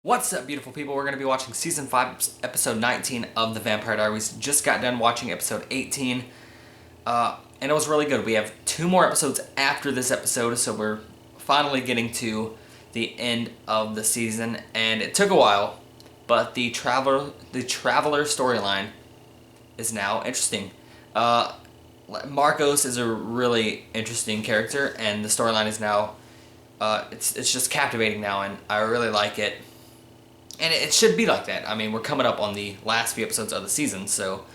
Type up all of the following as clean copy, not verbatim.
What's up, beautiful people? We're going to be watching Season 5, Episode 19 of The Vampire Diaries. Just got done watching Episode 18, and it was really good. We have 2 more episodes after this episode, so we're finally getting to the end of the season, and it took a while, but the Traveler storyline is now interesting. Marcos is a really interesting character, and the storyline is now, it's just captivating now, and I really like it. And it should be like that. I mean, we're coming up on the last few episodes of the season, so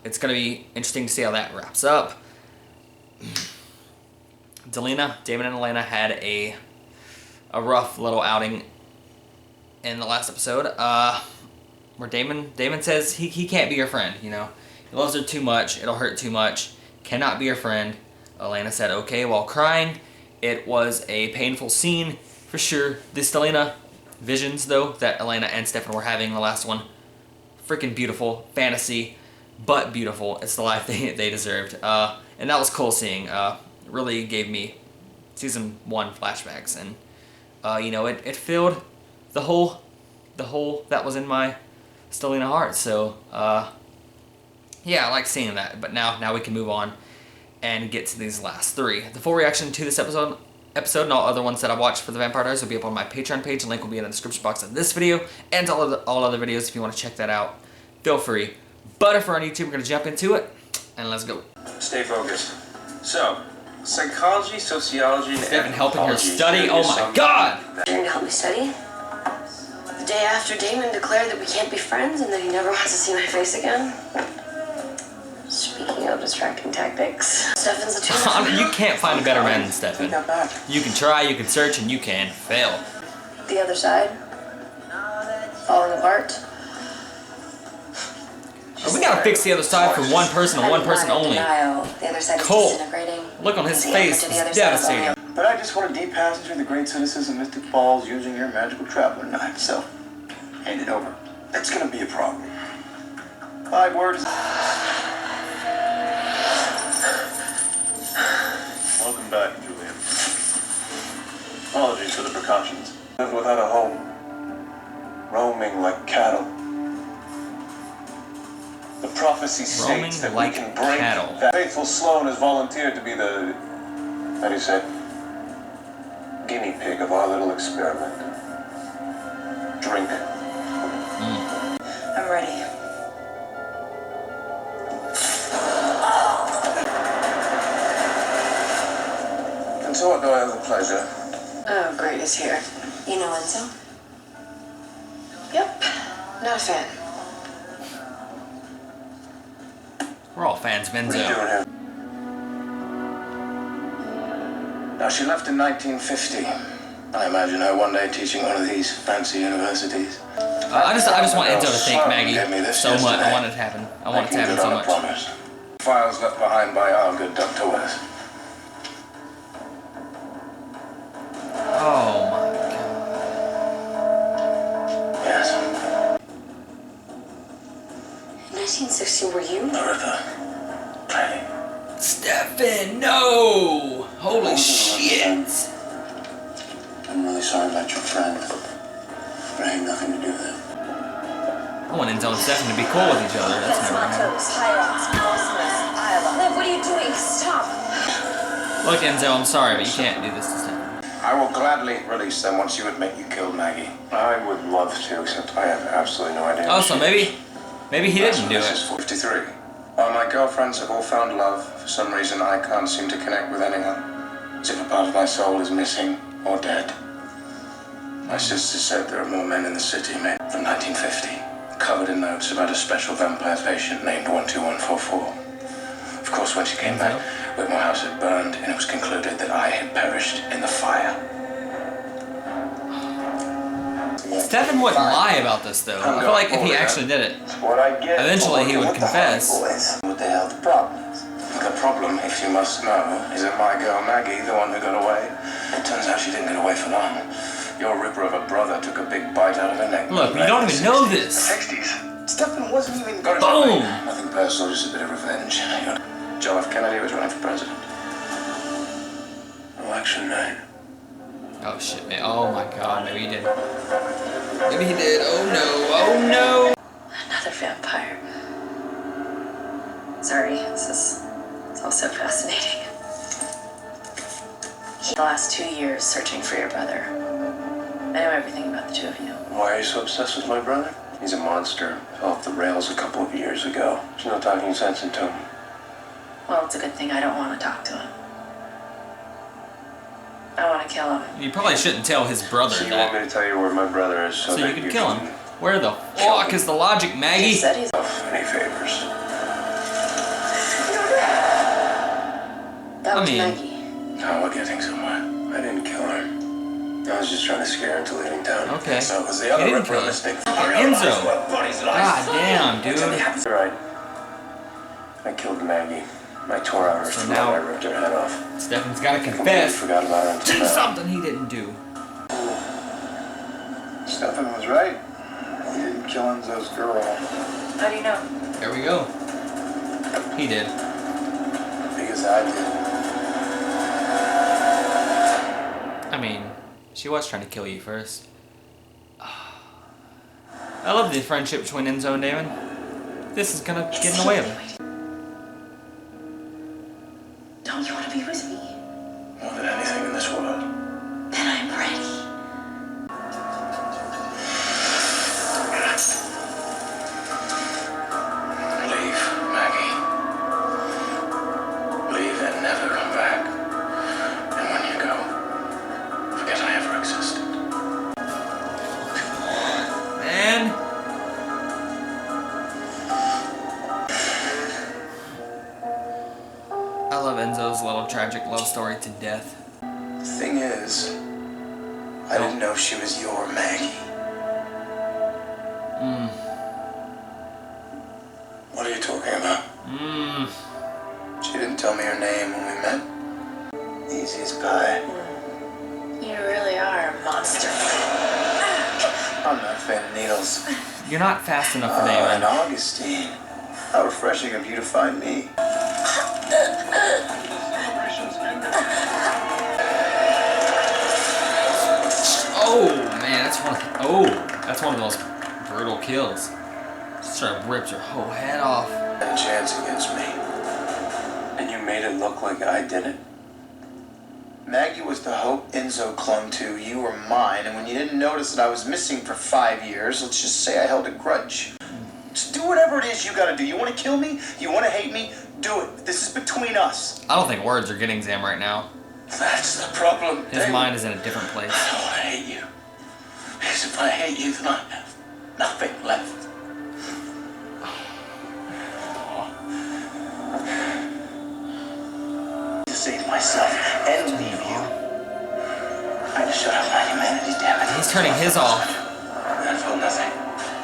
it's going to be interesting to see how that wraps up. Damon and Elena had a rough little outing in the last episode, where Damon says he can't be your friend, you know. He loves her too much, it'll hurt too much, cannot be your friend. Elena said okay while crying. It was a painful scene, for sure. This Delena visions, though, that Elena and Stefan were having in the last one, freaking beautiful. Fantasy, but beautiful. It's the life they deserved. And that was cool seeing. Really gave me Season 1 flashbacks. And, you know, it filled the hole that was in my Stelina heart. So, yeah, I like seeing that. But now we can move on and get to these last 3. The full reaction to this episode and all other ones that I watched for the Vampire Diaries will be up on my Patreon page. The link will be in the description box of this video and all other videos. If you want to check that out, feel free. But if we're on YouTube, we're going to jump into it, and let's go. Stay focused. So, psychology, sociology, and Stefan helping her study. Oh my god! You're going to help me study? The day after Damon declared that we can't be friends and that he never wants to see my face again? Speaking of distracting tactics, Stefan's a tuner. You can't find a better man than Stefan. You can try, you can search, and you can fail. The other side? Falling apart? We gotta fix the other side for one person and one person only. The other side is Cole, disintegrating. look on his face, it's devastating. But I just want to depassage the great citizens of Mystic Falls using your magical traveler knife, so hand it over. That's gonna be a problem. 5 words. Welcome back, Julian. Apologies for the precautions. Live without a home, roaming like cattle. The prophecy states that we can break that. Faithful Sloan has volunteered to be the, how do you say, guinea pig of our little experiment. Drink. I'm ready. And so what do I have the pleasure? Oh, great is here. You know Enzo? Yep. Not a fan. We're all fans of What are you Enzo. doing here? Now, she left in 1950. I imagine her one day teaching one of these fancy universities. I just want Enzo to thank Maggie so much. I want it to happen. I want it to happen so much. Promise. Files left behind by our good Dr. West. Oh my god. Yes. In 1960, were you? The river. Plenty. Stefan, no! Holy shit! I'm really sorry about your friend. But I had nothing to do with it. I want Enzo and Stefan to be cool with each other. That's never gonna happen. Liv, what are you doing? Stop! Look, Enzo, I'm sorry, but you can't do this to Stefan. I will gladly release them once you admit you killed Maggie. I would love to, except I have absolutely no idea. Oh, so maybe he didn't do This it. is 53. While my girlfriends have all found love, for some reason I can't seem to connect with anyone. As if a part of my soul is missing or dead. My sister said there are more men in the city, men from 1950, covered in notes about a special vampire patient named 12144. Of course, when she came back, Whitmore House had burned, and it was concluded that I had perished in the fire. Stefan wouldn't lie about this, though. I feel like if he actually did it, eventually he would confess. What the hell the problem is? The problem, if you must know, is that my girl Maggie, the one who got away, it turns out she didn't get away for long. Your ripper of a brother took a big bite out of her neck. Look, you don't even know this. 60s. Stefan wasn't even going to Boom! Nothing personal, just a bit of revenge. John F. Kennedy was running for president. Election night. Oh shit, man. Oh my god, maybe he did. Maybe he did. Oh no. Oh no. Another vampire. Sorry, it's all so fascinating. The last 2 years searching for your brother. I know everything about the two of you. Why are you so obsessed with my brother? He's a monster. Fell off the rails a couple of years ago. There's no talking sense into him. Well, it's a good thing I don't want to talk to him. I want to kill him. You probably shouldn't tell his brother So you that. want me to tell you where my brother is So you that can kill him. Where the fuck is the logic, He Maggie? said he's... Any favors? That I was mean- Maggie. No, we're getting somewhere. I didn't kill her. I was just trying to scare her into leaving town. Okay. So it was the You other didn't ripper kill her. mistake. Enzo. God damn, dude. Right. I killed Maggie. I tore out her So throat. now- I ripped her head off. Stephen's gotta Completely confess forgot about her until to now. something he didn't do. Stephen was right. He didn't kill Enzo's girl. How do you know? There we go. He did. Because I did. I mean, she was trying to kill you first. I love the friendship between Enzo and Damon. This is gonna get in the way of it. Don't you want to be with me? More than anything in this world. Then I'm ready. Leave, Maggie. Leave and never come back. And when you go, forget I ever existed. Man. I love Enzo's little tragic love story to death. The thing is, I didn't know she was your Maggie. What are you talking about? She didn't tell me her name when we met. Easy as pie. You really are a monster. I'm not a fan of needles. You're not fast enough for And Damon. Augustine. How refreshing of you to find me. Oh man, that's one of those brutal kills. Straight up rips her whole head off. A chance against me. And you made it look like I did it. Maggie was the hope Enzo clung to. You were mine, and when you didn't notice that I was missing for 5 years, let's just say I held a grudge. Just do whatever it is you gotta do. You wanna kill me? You wanna hate me? Do it. This is between us. I don't think words are getting Zam right now. That's the problem. His mind is in a different place. I don't wanna hate you. Because if I hate you, then I have nothing left. To save myself and leave you. I just shut up my humanity, damn it. He's turning his off. I felt nothing.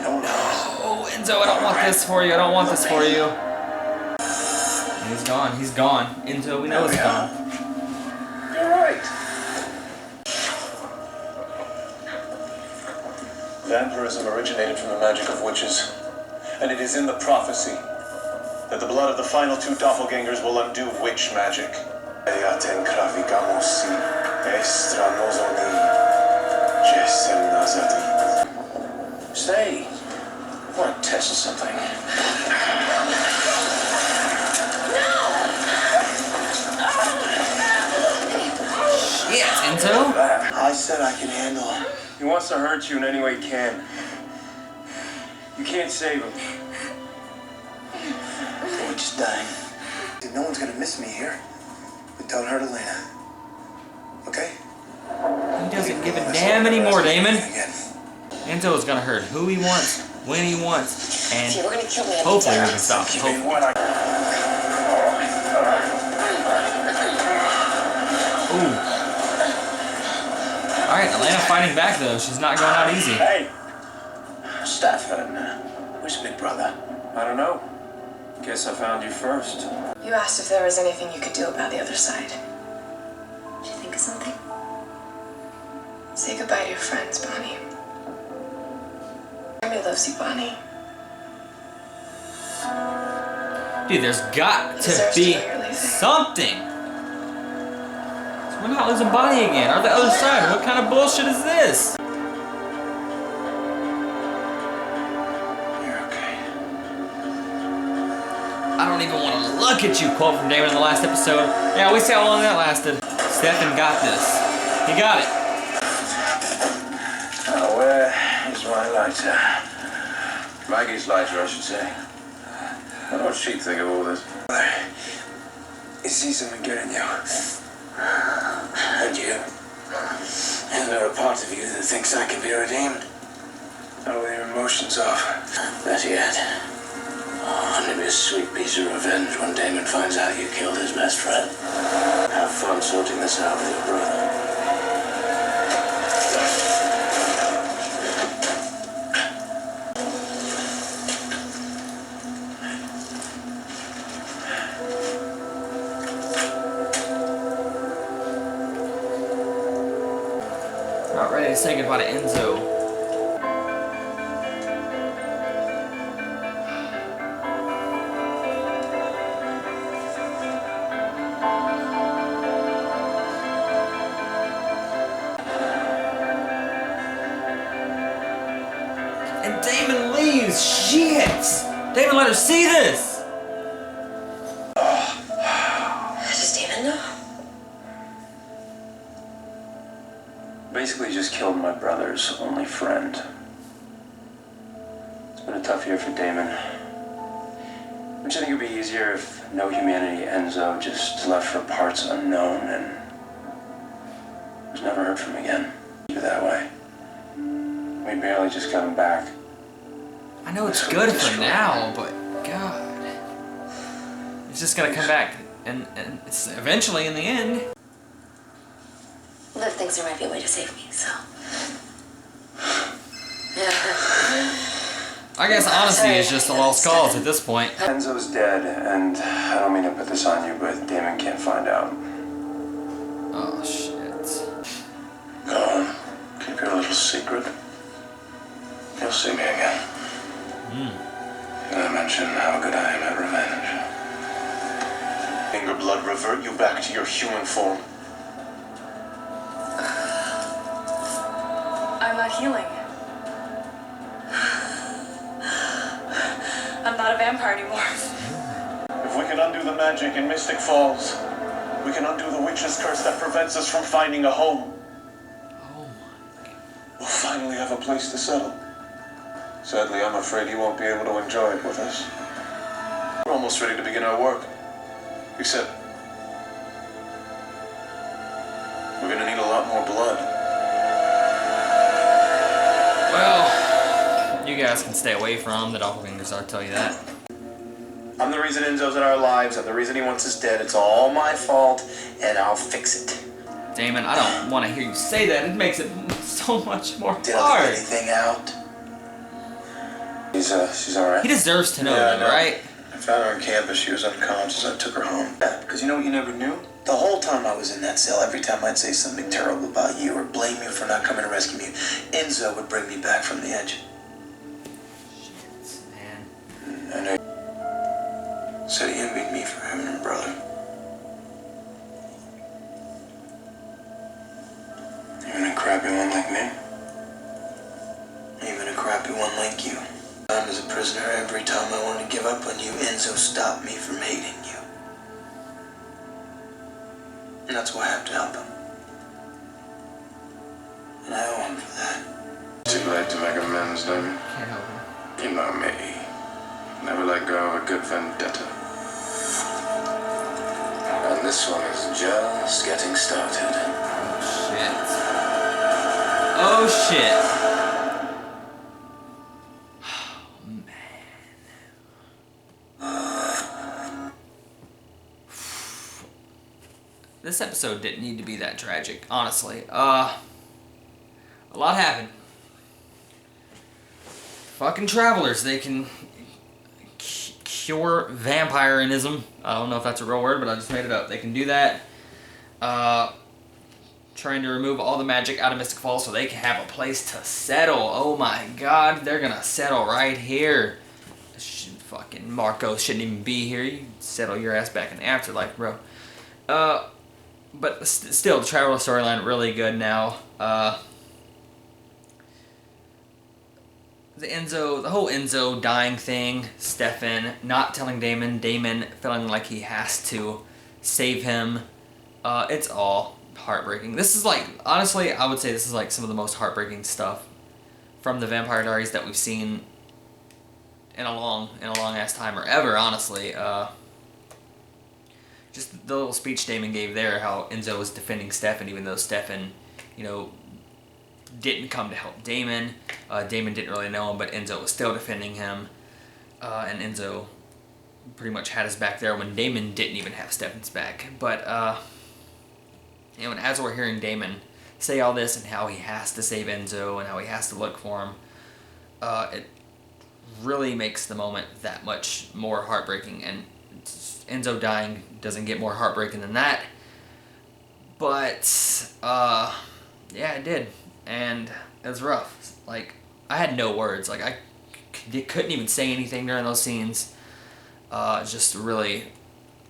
No knows. Oh, Enzo, I don't want this for you. I don't want this for you. And he's gone. He's gone. Enzo, we know he's gone. You're right. Vampirism originated from the magic of witches, and it is in the prophecy that the blood of the final two doppelgangers will undo witch magic. Say, I want to test something. Shit, Enzo. I said I can handle him. He wants to hurt you in any way he can. You can't save him. We're just dying. No one's gonna miss me here. But don't hurt Elena. Okay? He doesn't give a damn anymore, Damon. Again. Enzo is gonna hurt who he wants, when he wants, If you and were gonna kill me, hopefully we can stop him. Give me what I... Ooh. Alright, Elena fighting back though. She's not going out easy. Hey! Stefan, where's Big Brother? I don't know. Guess I found you first. You asked if there was anything you could do about the other side. Did you think of something? Say goodbye to your friends, Bonnie. Jeremy loves you, Bonnie. Dude, there's got to Deserves be to know you're leaving. something. We're not losing Bonnie again. Or the other side. What kind of bullshit is this? I don't even want to look at you, quote from Damon in the last episode. Yeah, we see how long that lasted. Stefan got this. He got it. Oh, where is my lighter? Maggie's lighter, I should say. I don't know what she'd think of all this. You see someone getting you. And you. And there a part of you that thinks I can be redeemed. Not with your emotions off. Better yet. Oh, and it'll be a sweet piece of revenge when Damon finds out you killed his best friend. Have fun sorting this out with your brother. Not ready to say goodbye to Enzo. And Damon leaves. Shit! Damon let her see this. Does Damon know? Basically just killed my brother's only friend. It's been a tough year for Damon. Don't you think it'd be easier if no humanity Enzo just left for parts unknown and was never heard from again? Keep it that way. We barely just got him back. I know it's good for now, but God, it's just gonna come back, and it's eventually in the end. Liv thinks there might be a way to save me, so. I guess honesty is just a lost cause at this point. Enzo's dead, and I don't mean to put this on you, but Damon can't find out. Oh shit. Go on. Keep your little secret. You'll see me again. And I mention how good I am at revenge. Anger blood revert you back to your human form. I'm not healing. I'm not a vampire anymore. If we can undo the magic in Mystic Falls, we can undo the witch's curse that prevents us from finding a home. Oh We'll finally have a place to settle. Sadly, I'm afraid you won't be able to enjoy it with us. We're almost ready to begin our work. Except, we're gonna need a lot more blood. well, you guys can stay away from the doppelgangers. I'll tell you that. I'm the reason Enzo's in our lives. I'm the reason he wants us dead. It's all my fault, and I'll fix it. Damon, I don't want to hear you say that. It makes it so much more Did I hard. leave anything out? She's alright. He deserves to know Yeah, that, I know. right? I found her on campus. She was unconscious. I took her home. Yeah, because you know what you never knew? The whole time I was in that cell, every time I'd say something terrible about you or blame you for not coming to rescue me, Enzo would bring me back from the edge. Man. I know. Said he envied me for having a brother. Even a crappy one like me. Even a crappy one like you. I was a prisoner. Every time I wanted to give up on you, Enzo stopped me from hating you. And that's why I have to help him. And I owe him for that. Too late to make amends, Damon. Can't help him. You know me. Never let go of a good vendetta. And this one is just getting started. Oh shit. This episode didn't need to be that tragic, honestly. A lot happened. Fucking travelers, they can cure vampirism. I don't know if that's a real word, but I just made it up. They can do that. Trying to remove all the magic out of Mystic Falls so they can have a place to settle. Oh my god, they're gonna settle right here. Fucking Marco shouldn't even be here. You settle your ass back in the afterlife, bro. But still, the traveler storyline really good now. the whole Enzo dying thing, Stefan not telling Damon, Damon feeling like he has to save him. It's all heartbreaking. This is like, honestly, I would say this is like some of the most heartbreaking stuff from the Vampire Diaries that we've seen in a long ass time, or ever, honestly. Just the little speech Damon gave there, how Enzo was defending Stefan, even though Stefan, didn't come to help Damon. Damon didn't really know him, but Enzo was still defending him. And Enzo pretty much had his back there when Damon didn't even have Stefan's back. But, and as we're hearing Damon say all this and how he has to save Enzo and how he has to look for him, it really makes the moment that much more heartbreaking. And Enzo dying doesn't get more heartbreaking than that. But, yeah, it did. And it was rough. Like, I had no words. Like, I couldn't even say anything during those scenes. Just really,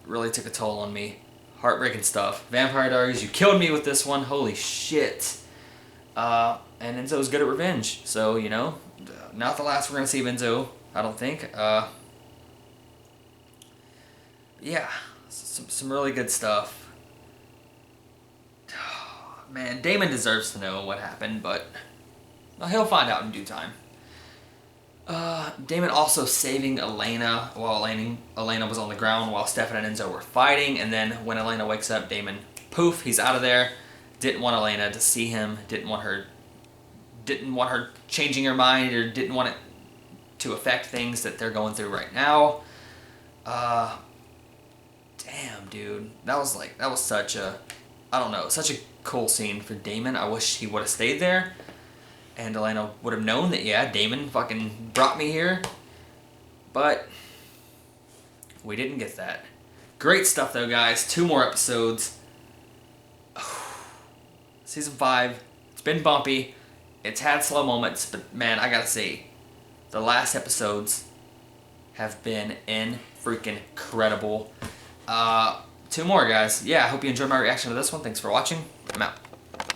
really took a toll on me. Heartbreaking stuff. Vampire Diaries, you killed me with this one. Holy shit. And Enzo's good at revenge. So, not the last we're going to see of Enzo, I don't think. Yeah, some really good stuff. Man, Damon deserves to know what happened, but he'll find out in due time. Damon also saving Elena while Elena was on the ground while Stefan and Enzo were fighting, and then when Elena wakes up, Damon, poof, he's out of there. Didn't want Elena to see him, didn't want her changing her mind, or didn't want it to affect things that they're going through right now. Damn, dude. That was such a, such a cool scene for Damon. I wish he would have stayed there. And Elena would have known that, yeah, Damon fucking brought me here. But we didn't get that. Great stuff, though, guys. 2 more episodes. Season 5. It's been bumpy. It's had slow moments. But, man, I gotta say, the last episodes have been freaking incredible. 2 more, guys. Yeah, I hope you enjoyed my reaction to this one. Thanks for watching. I'm out.